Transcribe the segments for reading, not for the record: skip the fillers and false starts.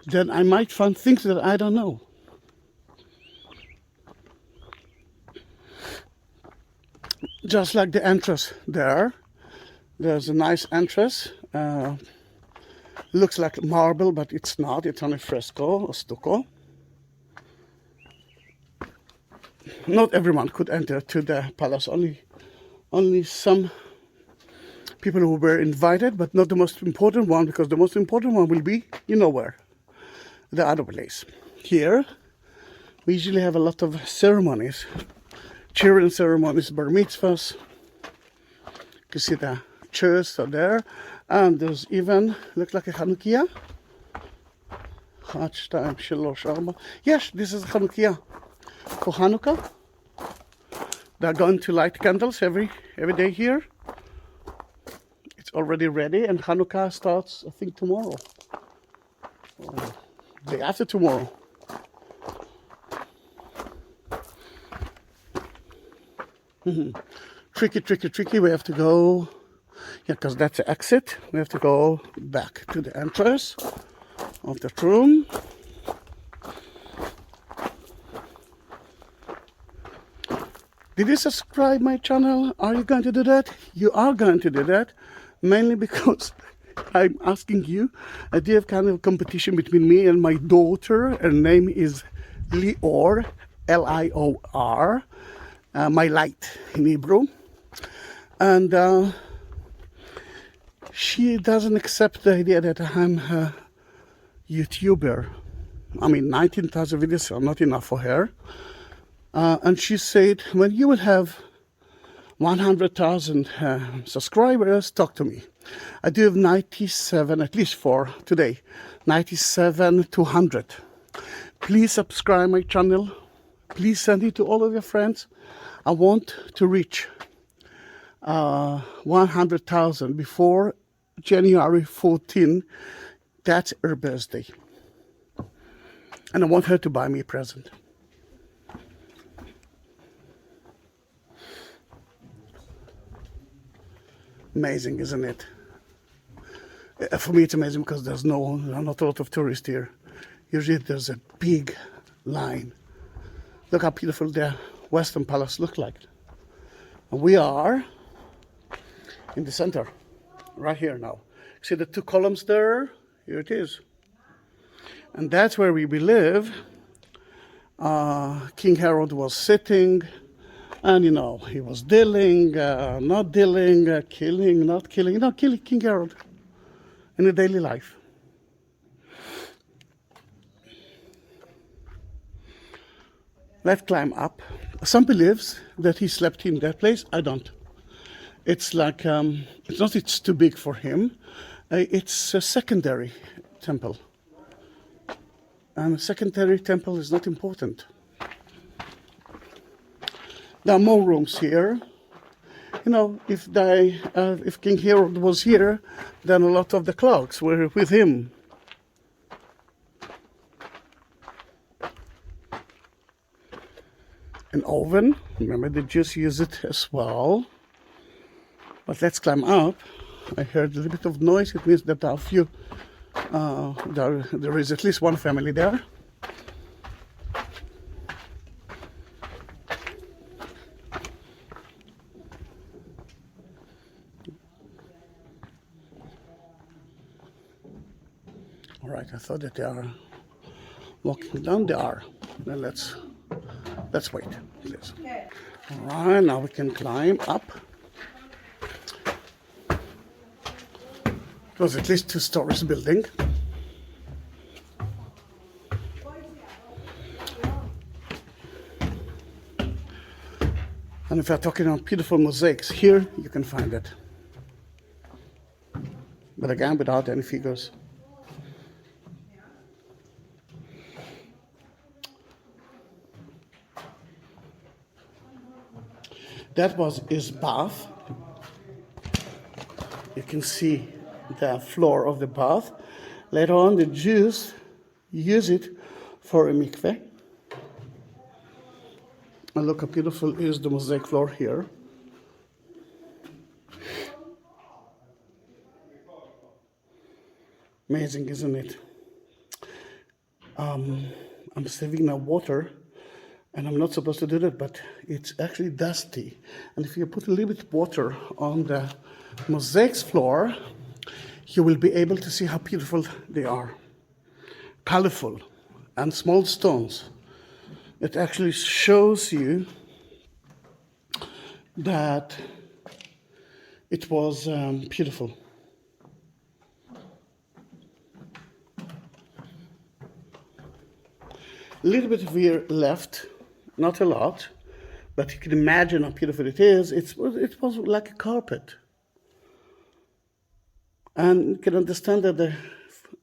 then I might find things that I don't know. Just like the entrance there. There's a nice entrance. Looks like marble, but it's not. It's only fresco or stucco. Not everyone could enter to the palace. Only some people who were invited, but not the most important one, because the most important one will be, you know where, the other place. Here, we usually have a lot of ceremonies, children ceremonies, bar mitzvahs. You can see the chairs are there, and there's even, looks like a Chanukiah. Yes, this is Chanukiah for Hanukkah. They're going to light candles every day here. It's already ready, and Hanukkah starts, I think, tomorrow. Or day after tomorrow. Tricky. We have to go, yeah, because that's the exit. We have to go back to the entrance of the room. Did you subscribe my channel? Are you going to do that? You are going to do that, mainly because I'm asking you. I do have kind of a competition between me and my daughter. Her name is Lior, Lior, my light in Hebrew. And she doesn't accept the idea that I'm a YouTuber. I mean, 19,000 videos are not enough for her. And she said, when you will have 100,000 subscribers, talk to me. I do have 97, at least for today, 97 to 100. Please subscribe my channel. Please send it to all of your friends. I want to reach 100,000 before January 14. That's her birthday. And I want her to buy me a present. Amazing, isn't it? For me, it's amazing because there's not a lot of tourists here. Usually there's a big line. Look how beautiful the Western Palace looks like. And we are in the center, right here now. See the two columns there? Here it is. And that's where we live. King Herod was sitting. And you know, he was dealing, not dealing, killing, not killing, killing King Herod in a daily life. Let's climb up. Some believes that he slept in that place. I don't. It's like, it's not it's too big for him. It's a secondary temple. And a secondary temple is not important. There are more rooms here. You know, if King Herod was here, then a lot of the clocks were with him. An oven, remember the Jews use it as well. But let's climb up. I heard a little bit of noise. It means that there are a few, there is at least one family there. All right, I thought that they are walking down. They are. Then let's wait, please. All right, now we can climb up. It was at least 2 stories building. And if you're talking about beautiful mosaics, here you can find it. But again, without any figures. That was his bath. You can see the floor of the bath. Later on, the Jews use it for a mikveh. And look how beautiful is the mosaic floor here. Amazing, isn't it? I'm saving now water, and I'm not supposed to do that, but it's actually dusty. And if you put a little bit of water on the mosaics floor, you will be able to see how beautiful they are. Colorful and small stones. It actually shows you that it was beautiful. A little bit of here left, not a lot, but you can imagine how beautiful it is. It was like a carpet. And you can understand that the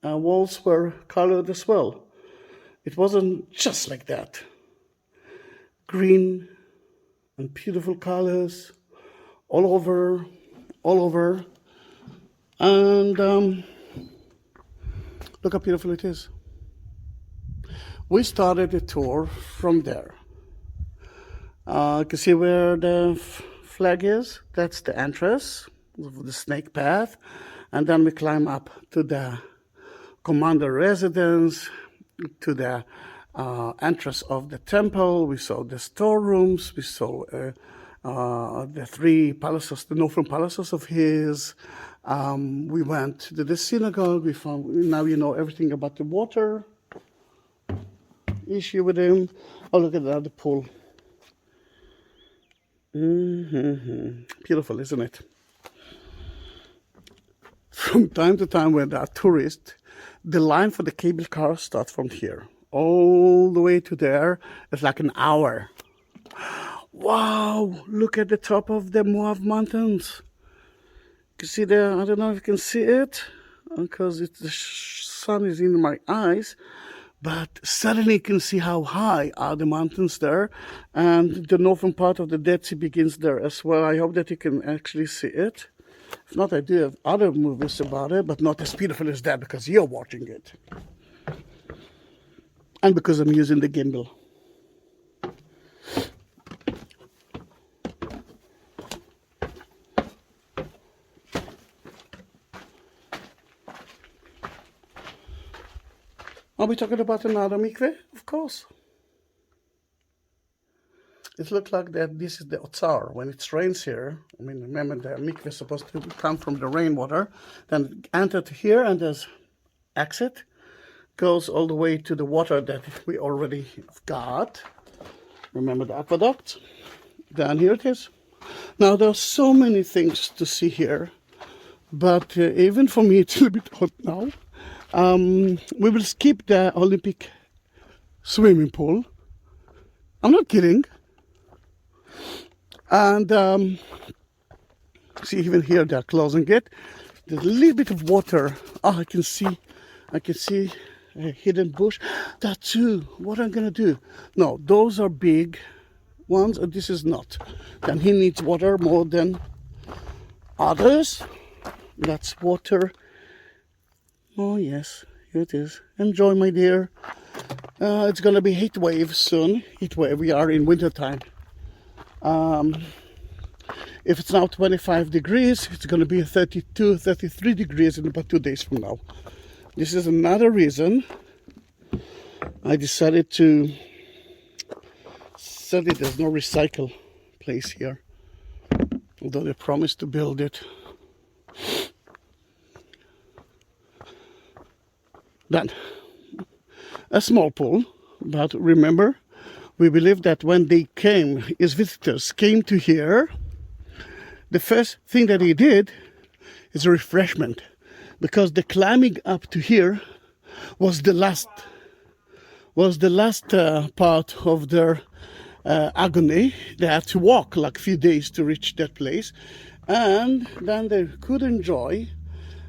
walls were colored as well. It wasn't just like that. Green and beautiful colors all over. And look how beautiful it is. We started the tour from there. You can see where the flag is. That's the entrance of the snake path. And then we climb up to the commander residence, to the entrance of the temple. We saw the storerooms. We saw the three palaces, the northern palaces of his. We went to the synagogue. We found, now you know everything about the water issue with him. Oh, look at that, the pool. Beautiful, isn't it? From time to time when there are tourists, the line for the cable car starts from here all the way to there. It's like an hour. Wow, look at the top of the Moab Mountains. You can see there, I don't know if you can see it because the sun is in my eyes, but suddenly you can see how high are the mountains there, and the northern part of the Dead Sea begins there as well. I hope that you can actually see it. If not, I do have other movies about it, but not as beautiful as that because you're watching it. And because I'm using the gimbal. Are we talking about another mikveh? Of course. It looks like that this is the Otsar. When it rains here, I mean, remember the mikveh is supposed to come from the rainwater, then entered here and there's exit, goes all the way to the water that we already got. Remember the aqueduct? Then here it is. Now there are so many things to see here, but even for me it's a little bit hot now. We will skip the Olympic swimming pool. I'm not kidding. And see, even here they're closing it. There's a little bit of water. Oh, I can see a hidden bush. That too. What am I gonna do? No, those are big ones, and this is not. Then he needs water more than others. That's water. Oh yes, here it is. Enjoy, my dear. It's gonna be heat wave soon. Heat wave. We are in winter time. If it's now 25 degrees, it's gonna be 32, 33 degrees in about 2 days from now. This is another reason I decided to. Sadly, there's no recycle place here, although they promised to build it. Then, a small pool, but remember, we believe that when they came, his visitors came to here, the first thing that he did is a refreshment, because the climbing up to here was the last part of their agony. They had to walk like a few days to reach that place, and then they could enjoy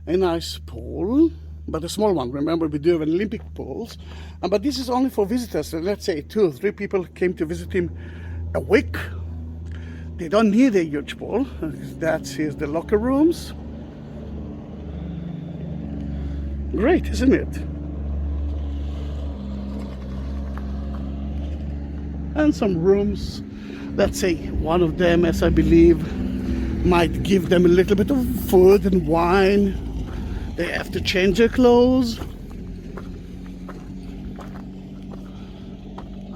a nice pool. But a small one. Remember, we do have Olympic pools, but this is only for visitors. So let's say 2 or 3 people came to visit him a week. They don't need a huge pool. That's the locker rooms. Great, isn't it? And some rooms. Let's say one of them, as I believe, might give them a little bit of food and wine. They have to change their clothes.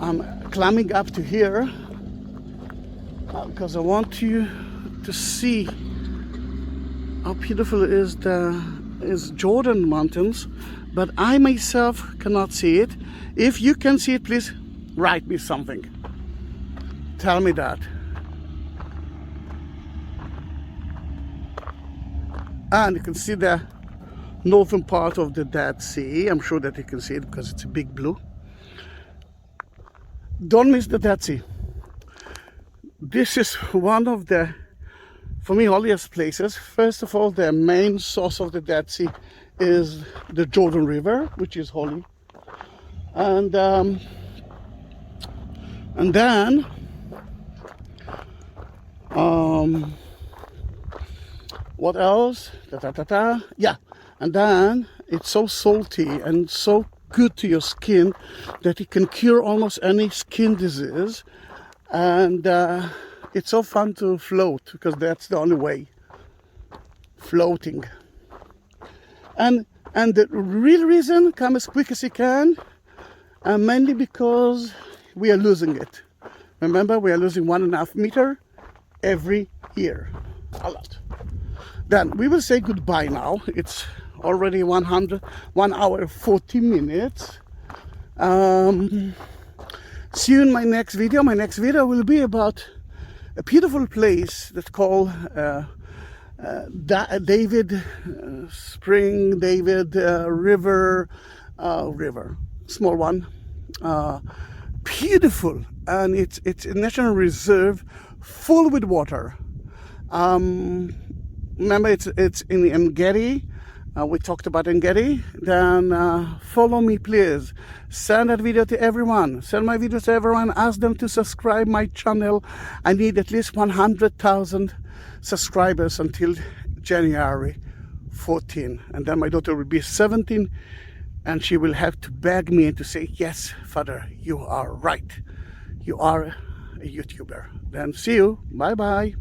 I'm climbing up to here because I want you to see how beautiful is Jordan Mountains, but I myself cannot see it. If you can see it, please write me something. Tell me that. And you can see the northern part of the Dead Sea. I'm sure that you can see it because it's a big blue. Don't miss the Dead Sea. This is one of the, for me, holiest places. First of all, the main source of the Dead Sea is the Jordan River, which is holy. And then what else? Yeah, and then it's so salty and so good to your skin that it can cure almost any skin disease. And it's so fun to float because that's the only way, floating. And the real reason, come as quick as you can, mainly because we are losing it. Remember, we are losing 1.5 meters every year, a lot. Then we will say goodbye now. It's already 1 hour 40 minutes. See you in my next video. My next video will be about a beautiful place that's called David Spring, David River, small one, beautiful, and it's a national reserve full with water. Remember, it's in Engedi. We talked about Engedi. Then follow me, please. Send that video to everyone. Send my videos to everyone. Ask them to subscribe my channel. I need at least 100,000 subscribers until January 14. And then my daughter will be 17. And she will have to beg me and to say, yes, Father, you are right. You are a YouTuber. Then see you. Bye-bye.